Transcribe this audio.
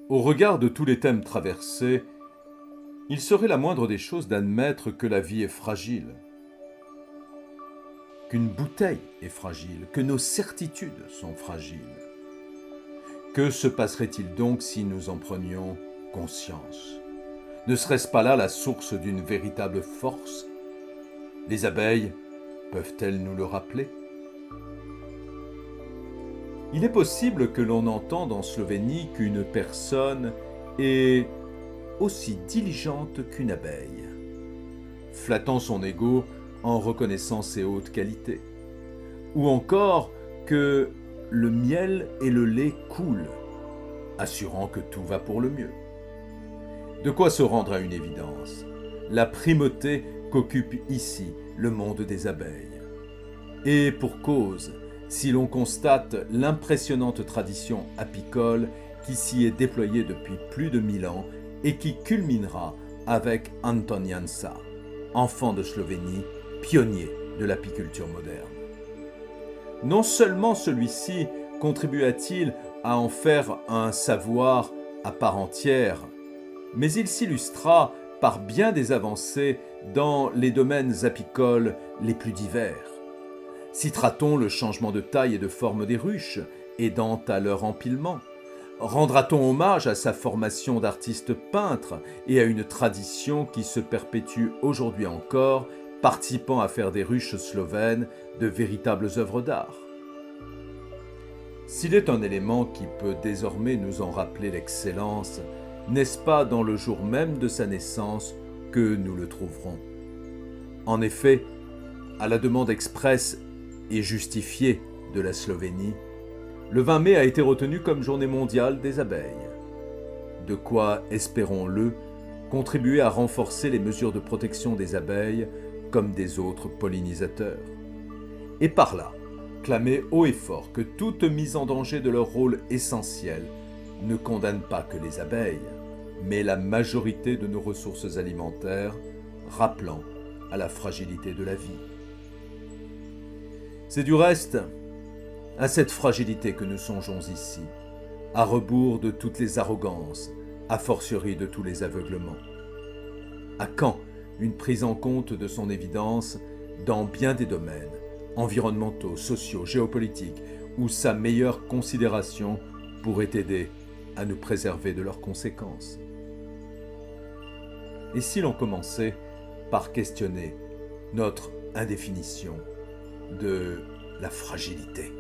Au regard de tous les thèmes traversés, il serait la moindre des choses d'admettre que la vie est fragile, qu'une bouteille est fragile, que nos certitudes sont fragiles. Que se passerait-il donc si nous en prenions conscience? Ne serait-ce pas là la source d'une véritable force? Les abeilles peuvent-elles nous le rappeler? Il est possible que l'on entende en Slovénie qu'une personne est aussi diligente qu'une abeille, flattant son ego en reconnaissant ses hautes qualités, ou encore que le miel et le lait coulent, assurant que tout va pour le mieux. De quoi se rendre à une évidence, la primauté qu'occupe ici le monde des abeilles. Et pour cause, si l'on constate l'impressionnante tradition apicole qui s'y est déployée depuis plus de 1000 ans et qui culminera avec Anton Jansa, enfant de Slovénie, pionnier de l'apiculture moderne. Non seulement celui-ci contribua-t-il à en faire un savoir à part entière, mais il s'illustra par bien des avancées dans les domaines apicoles les plus divers. Citera-t-on le changement de taille et de forme des ruches, aidant à leur empilement? Rendra-t-on hommage à sa formation d'artiste peintre et à une tradition qui se perpétue aujourd'hui encore, participant à faire des ruches slovènes de véritables œuvres d'art? S'il est un élément qui peut désormais nous en rappeler l'excellence, n'est-ce pas dans le jour même de sa naissance que nous le trouverons? En effet, à la demande expresse et justifiée de la Slovénie, le 20 mai a été retenu comme journée mondiale des abeilles. De quoi, espérons-le, contribuer à renforcer les mesures de protection des abeilles comme des autres pollinisateurs. Et par là, clamer haut et fort que toute mise en danger de leur rôle essentiel ne condamne pas que les abeilles, mais la majorité de nos ressources alimentaires, rappelant à la fragilité de la vie. C'est du reste à cette fragilité que nous songeons ici, à rebours de toutes les arrogances, a fortiori de tous les aveuglements. À quand une prise en compte de son évidence dans bien des domaines, environnementaux, sociaux, géopolitiques, où sa meilleure considération pourrait aider à nous préserver de leurs conséquences? Et si l'on commençait par questionner notre indéfinition de la fragilité?